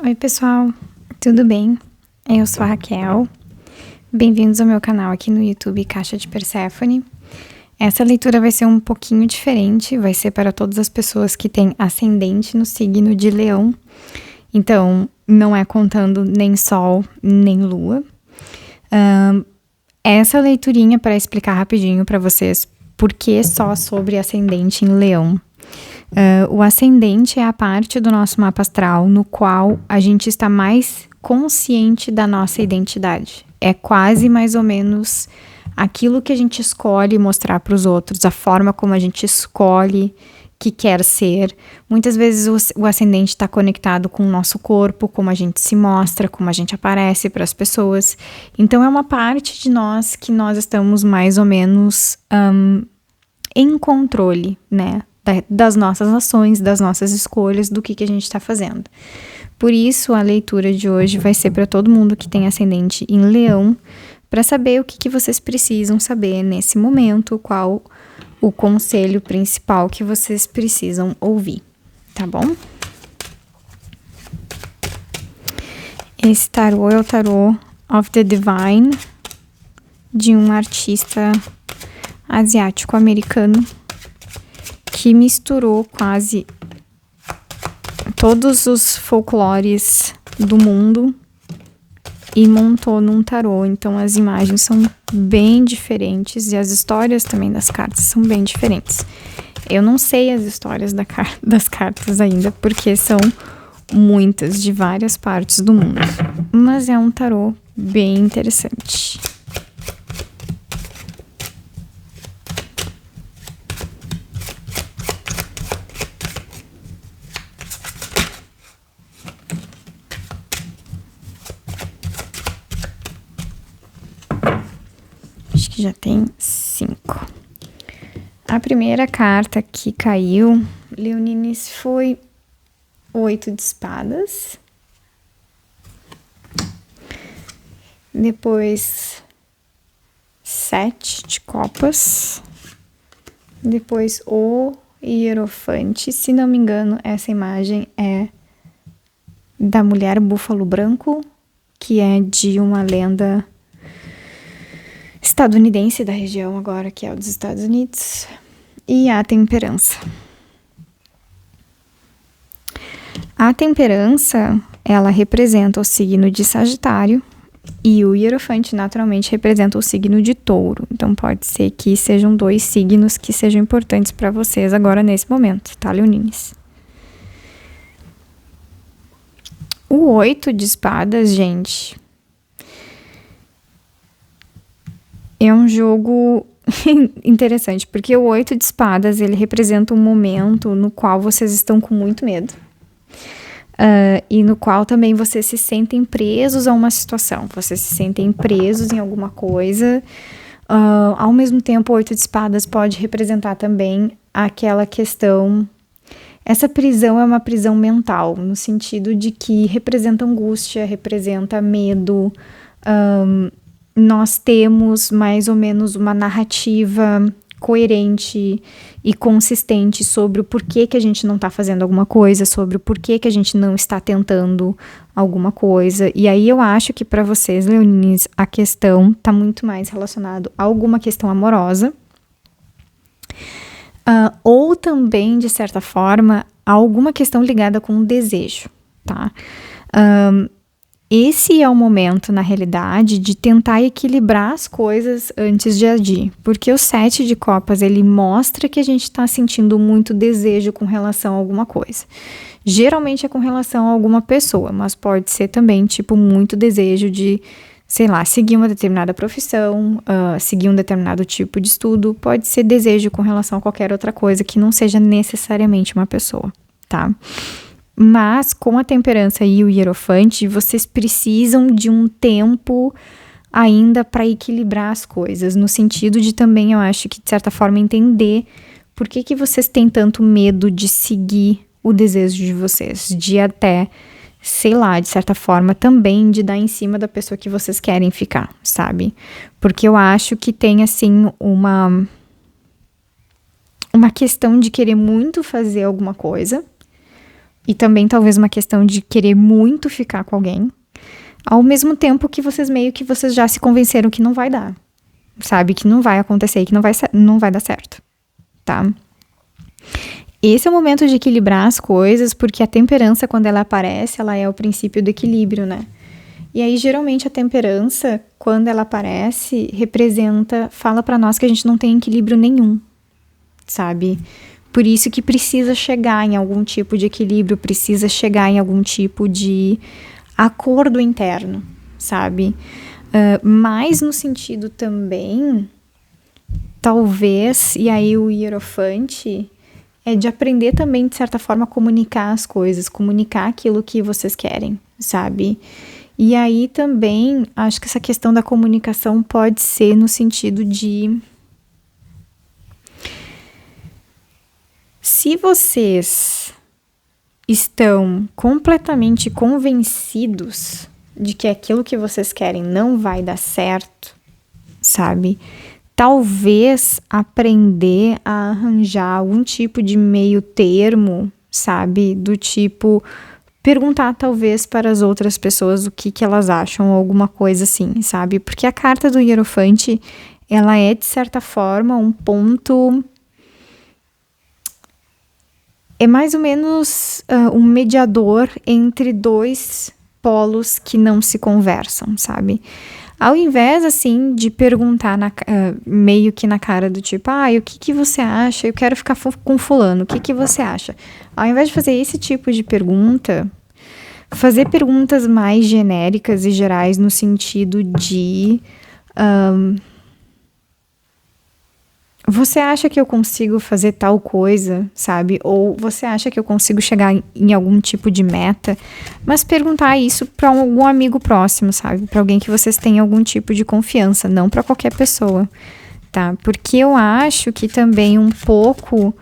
Oi pessoal, tudo bem? Eu sou a Raquel, bem-vindos ao meu canal aqui no YouTube Caixa de Perséfone. Essa leitura vai ser um pouquinho diferente, vai ser para todas as pessoas que têm ascendente no signo de Leão, então não é contando nem Sol nem Lua. Essa leiturinha para explicar rapidinho para vocês por que só sobre ascendente em Leão. O ascendente é a parte do nosso mapa astral no qual a gente está mais consciente da nossa identidade. É quase mais ou menos aquilo que a gente escolhe mostrar para os outros, a forma como a gente escolhe que quer ser. Muitas vezes o ascendente está conectado com o nosso corpo, como a gente se mostra, como a gente aparece para as pessoas. Então é uma parte de nós que nós estamos mais ou menos em controle, né? Das nossas ações, das nossas escolhas, do que a gente está fazendo. Por isso, a leitura de hoje vai ser para todo mundo que tem ascendente em Leão, para saber o que vocês precisam saber nesse momento, qual o conselho principal que vocês precisam ouvir, tá bom? Esse tarô é o tarô of the Divine, de um artista asiático-americano, que misturou quase todos os folclores do mundo e montou num tarô. Então as imagens são bem diferentes e as histórias também das cartas são bem diferentes. Eu não sei as histórias das cartas ainda, porque são muitas, de várias partes do mundo. Mas é um tarô bem interessante. Acho que já tem 5. A primeira carta que caiu, Leonines, foi 8 de espadas. Depois 7 de copas. Depois o Hierofante. Se não me engano, essa imagem é da mulher búfalo branco, que é de uma lenda estadunidense da região agora, que é o dos Estados Unidos, e a temperança. A temperança, ela representa o signo de Sagitário, e o Hierofante naturalmente representa o signo de Touro. Então pode ser que sejam 2 signos que sejam importantes para vocês agora nesse momento, tá, Leonines? O 8 de espadas, gente, é um jogo interessante, porque o 8 de espadas, ele representa um momento no qual vocês estão com muito medo. E no qual também vocês se sentem presos a uma situação. Vocês se sentem presos em alguma coisa. Ao mesmo tempo, o 8 de espadas pode representar também aquela questão... Essa prisão é uma prisão mental, no sentido de que representa angústia, representa medo. Nós temos mais ou menos uma narrativa coerente e consistente sobre o porquê que a gente não está fazendo alguma coisa, sobre o porquê que a gente não está tentando alguma coisa. E aí eu acho que para vocês, Leonines, a questão está muito mais relacionada a alguma questão amorosa, ou também, de certa forma, a alguma questão ligada com o desejo, tá? Esse é o momento, na realidade, de tentar equilibrar as coisas antes de agir. Porque o 7 de copas, ele mostra que a gente está sentindo muito desejo com relação a alguma coisa. Geralmente é com relação a alguma pessoa, mas pode ser também, tipo, muito desejo de, sei lá, seguir uma determinada profissão, seguir um determinado tipo de estudo. Pode ser desejo com relação a qualquer outra coisa que não seja necessariamente uma pessoa, tá? Mas com a temperança e o hierofante, vocês precisam de um tempo ainda para equilibrar as coisas, no sentido de também, eu acho que de certa forma entender por que vocês têm tanto medo de seguir o desejo de vocês, de até, sei lá, de certa forma também de dar em cima da pessoa que vocês querem ficar, sabe? Porque eu acho que tem assim uma questão de querer muito fazer alguma coisa, e também talvez uma questão de querer muito ficar com alguém, ao mesmo tempo que vocês já se convenceram que não vai dar, sabe? Que não vai acontecer e que não vai dar certo, tá? Esse é o momento de equilibrar as coisas, porque a temperança, quando ela aparece, ela é o princípio do equilíbrio, né? E aí, geralmente, a temperança, quando ela aparece, fala pra nós que a gente não tem equilíbrio nenhum, sabe? Por isso que precisa chegar em algum tipo de equilíbrio, precisa chegar em algum tipo de acordo interno, sabe? Mas no sentido também, talvez, e aí o hierofante é de aprender também, de certa forma, a comunicar as coisas, comunicar aquilo que vocês querem, sabe? E aí também, acho que essa questão da comunicação pode ser no sentido de... Se vocês estão completamente convencidos de que aquilo que vocês querem não vai dar certo, sabe? Talvez aprender a arranjar algum tipo de meio termo, sabe? Do tipo, perguntar talvez para as outras pessoas o que elas acham, alguma coisa assim, sabe? Porque a carta do Hierofante, ela é, de certa forma, um ponto... É mais ou menos um mediador entre dois polos que não se conversam, sabe? Ao invés, assim, de perguntar meio que na cara do tipo, o que você acha? Eu quero ficar com fulano, o que você acha? Ao invés de fazer esse tipo de pergunta, fazer perguntas mais genéricas e gerais no sentido de... você acha que eu consigo fazer tal coisa, sabe? Ou você acha que eu consigo chegar em algum tipo de meta? Mas perguntar isso para algum amigo próximo, sabe? Para alguém que vocês tenham algum tipo de confiança, não para qualquer pessoa, tá? Porque eu acho que também um pouco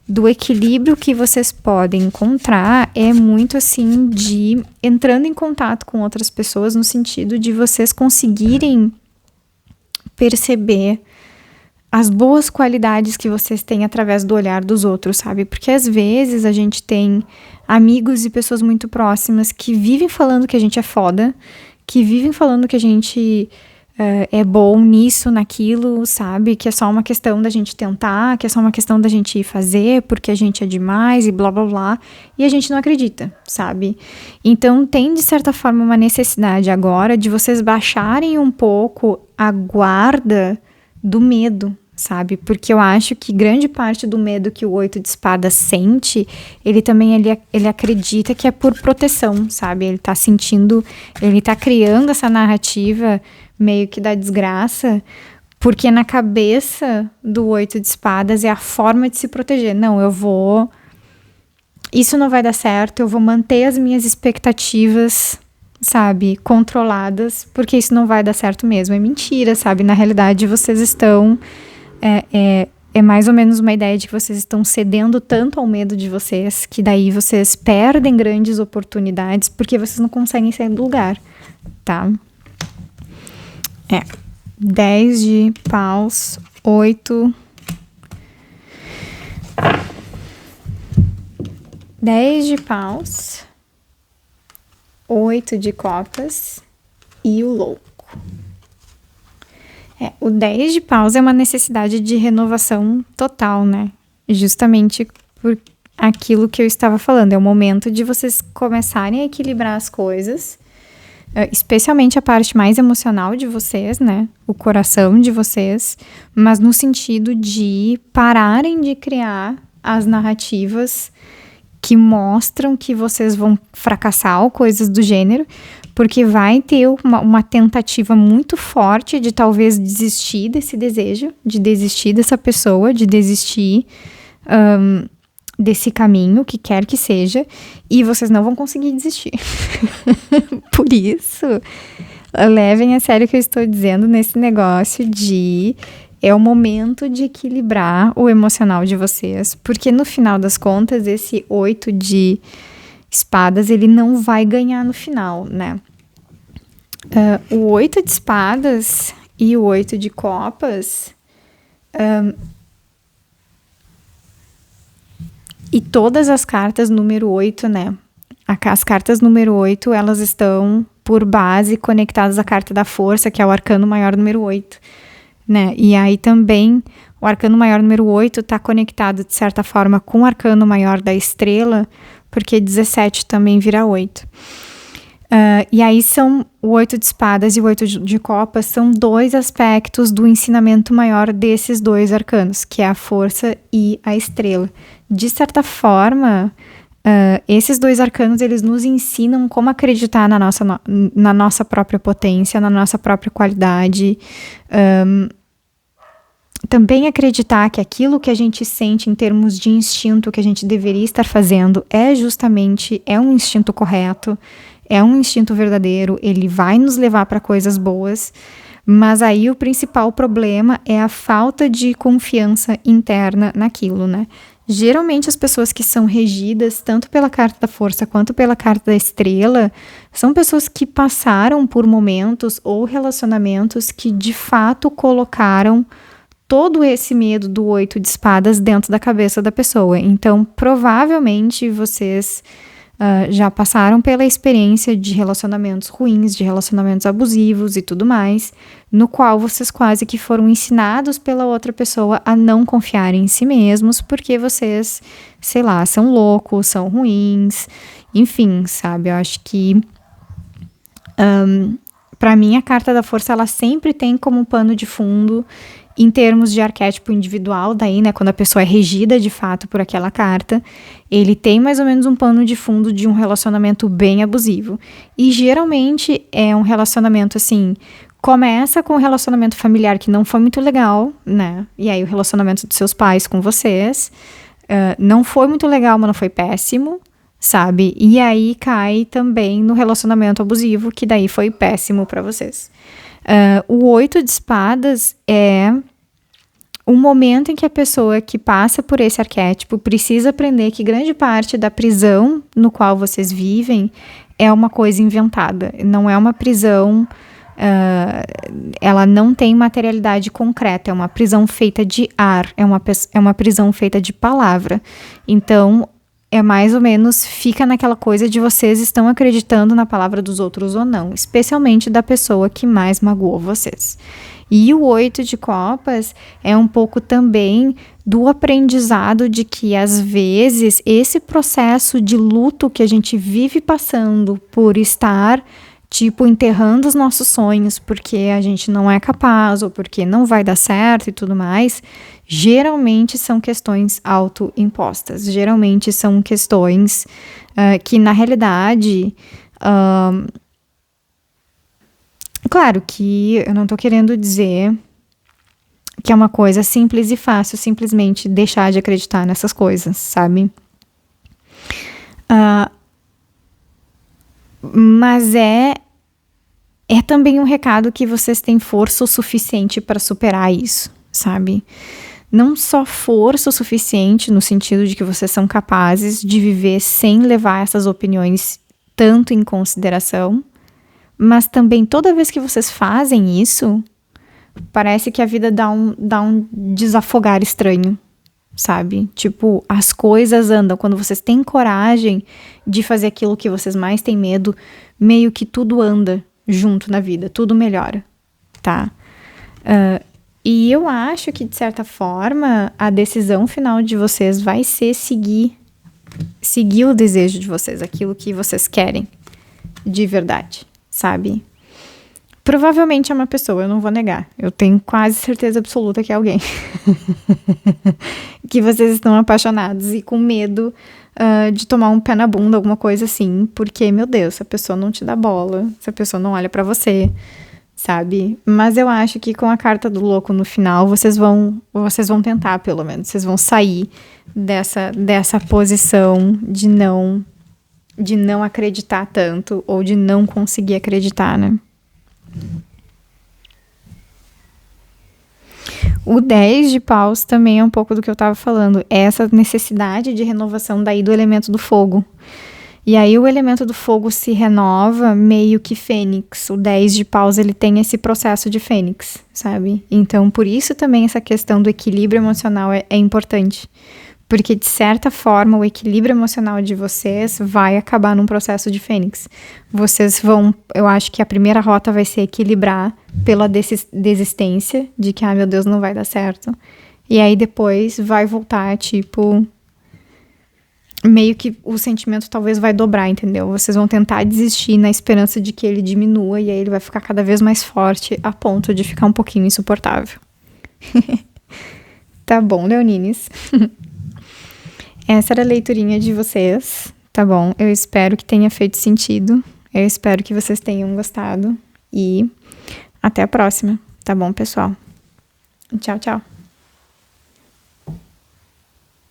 do equilíbrio que vocês podem encontrar é muito assim de entrando em contato com outras pessoas no sentido de vocês conseguirem perceber as boas qualidades que vocês têm através do olhar dos outros, sabe? Porque às vezes a gente tem amigos e pessoas muito próximas que vivem falando que a gente é foda, que vivem falando que a gente é bom nisso, naquilo, sabe? Que é só uma questão da gente tentar, que é só uma questão da gente fazer porque a gente é demais e blá blá blá. E a gente não acredita, sabe? Então tem de certa forma uma necessidade agora de vocês baixarem um pouco a guarda do medo, sabe? Porque eu acho que grande parte do medo que o 8 de espadas sente, ele também ele acredita que é por proteção, sabe? Ele tá sentindo, ele tá criando essa narrativa meio que da desgraça, porque na cabeça do 8 de espadas é a forma de se proteger. Não, isso não vai dar certo, eu vou manter as minhas expectativas, sabe, controladas, porque isso não vai dar certo mesmo. É mentira, sabe? Na realidade, vocês estão... É mais ou menos uma ideia de que vocês estão cedendo tanto ao medo de vocês, que daí vocês perdem grandes oportunidades, porque vocês não conseguem sair do lugar, tá? 10 de paus, 8... 10 de paus... 8 de copas e o louco. O 10 de paus é uma necessidade de renovação total, né? Justamente por aquilo que eu estava falando. É o momento de vocês começarem a equilibrar as coisas, especialmente a parte mais emocional de vocês, né? O coração de vocês, mas no sentido de pararem de criar as narrativas que mostram que vocês vão fracassar ou coisas do gênero, porque vai ter uma tentativa muito forte de talvez desistir desse desejo, de desistir dessa pessoa, de desistir desse caminho, que quer que seja, e vocês não vão conseguir desistir. Por isso, levem a sério o que eu estou dizendo nesse negócio de... É o momento de equilibrar o emocional de vocês, porque no final das contas, esse 8 de espadas, ele não vai ganhar no final, né? O 8 de espadas e o 8 de copas, E todas as cartas número 8, né? As cartas número 8, elas estão por base conectadas à carta da força, que é o arcano maior número 8, né? E aí também o arcano maior número 8 está conectado, de certa forma, com o arcano maior da estrela, porque 17 também vira 8. E aí são o 8 de espadas e o 8 de copas, são 2 aspectos do ensinamento maior desses 2 arcanos, que é a força e a estrela. De certa forma, esses 2 arcanos, eles nos ensinam como acreditar na nossa própria potência, na nossa própria qualidade. Também acreditar que aquilo que a gente sente em termos de instinto que a gente deveria estar fazendo é um instinto correto, é um instinto verdadeiro, ele vai nos levar para coisas boas, mas aí o principal problema é a falta de confiança interna naquilo, né? Geralmente as pessoas que são regidas tanto pela carta da força quanto pela carta da estrela são pessoas que passaram por momentos ou relacionamentos que de fato colocaram todo esse medo do 8 de espadas dentro da cabeça da pessoa. Então, provavelmente vocês já passaram pela experiência de relacionamentos ruins, de relacionamentos abusivos e tudo mais, no qual vocês quase que foram ensinados pela outra pessoa a não confiar em si mesmos, porque vocês, sei lá, são loucos, são ruins, enfim, sabe? Eu acho que para mim a carta da força, ela sempre tem como pano de fundo, em termos de arquétipo individual, daí, né, quando a pessoa é regida de fato por aquela carta, ele tem mais ou menos um pano de fundo de um relacionamento bem abusivo. E geralmente é um relacionamento assim, começa com um relacionamento familiar que não foi muito legal, né? E aí o relacionamento dos seus pais com vocês não foi muito legal, mas não foi péssimo, sabe? E aí cai também no relacionamento abusivo, que daí foi péssimo para vocês. O 8 de espadas é o momento em que a pessoa que passa por esse arquétipo precisa aprender que grande parte da prisão no qual vocês vivem é uma coisa inventada, não é uma prisão, ela não tem materialidade concreta, é uma prisão feita de ar, é uma prisão feita de palavra. Então, é mais ou menos, fica naquela coisa de vocês estão acreditando na palavra dos outros ou não, especialmente da pessoa que mais magoou vocês. E o 8 de copas é um pouco também do aprendizado de que, às vezes, esse processo de luto que a gente vive passando por estar, tipo, enterrando os nossos sonhos porque a gente não é capaz ou porque não vai dar certo e tudo mais, geralmente são questões autoimpostas. Geralmente são questões que, na realidade, claro que eu não tô querendo dizer que é uma coisa simples e fácil simplesmente deixar de acreditar nessas coisas, sabe? Mas é também um recado que vocês têm força o suficiente para superar isso, sabe? Não só força o suficiente no sentido de que vocês são capazes de viver sem levar essas opiniões tanto em consideração, mas também toda vez que vocês fazem isso, parece que a vida dá um desafogar estranho, sabe? Tipo, as coisas andam. Quando vocês têm coragem de fazer aquilo que vocês mais têm medo, meio que tudo anda junto na vida, tudo melhora, tá? E eu acho que, de certa forma, a decisão final de vocês vai ser seguir o desejo de vocês, aquilo que vocês querem de verdade, sabe? Provavelmente é uma pessoa, eu não vou negar. Eu tenho quase certeza absoluta que é alguém. Que vocês estão apaixonados e com medo de tomar um pé na bunda, alguma coisa assim. Porque, meu Deus, se a pessoa não te dá bola, se a pessoa não olha pra você, sabe? Mas eu acho que com a carta do louco no final, vocês vão tentar, pelo menos. Vocês vão sair dessa posição de não acreditar tanto ou de não conseguir acreditar, né? O 10 de paus também é um pouco do que eu tava falando. É essa necessidade de renovação daí do elemento do fogo. E aí o elemento do fogo se renova meio que fênix. O 10 de paus, ele tem esse processo de fênix, sabe? Então, por isso também essa questão do equilíbrio emocional é importante. Porque, de certa forma, o equilíbrio emocional de vocês vai acabar num processo de fênix. Vocês vão... Eu acho que a primeira rota vai ser equilibrar pela desistência de que, meu Deus, não vai dar certo. E aí, depois, vai voltar, tipo... Meio que o sentimento talvez vai dobrar, entendeu? Vocês vão tentar desistir na esperança de que ele diminua e aí ele vai ficar cada vez mais forte a ponto de ficar um pouquinho insuportável. Tá bom, Leonines? Essa era a leiturinha de vocês, tá bom? Eu espero que tenha feito sentido. Eu espero que vocês tenham gostado. E até a próxima, tá bom, pessoal? Tchau, tchau.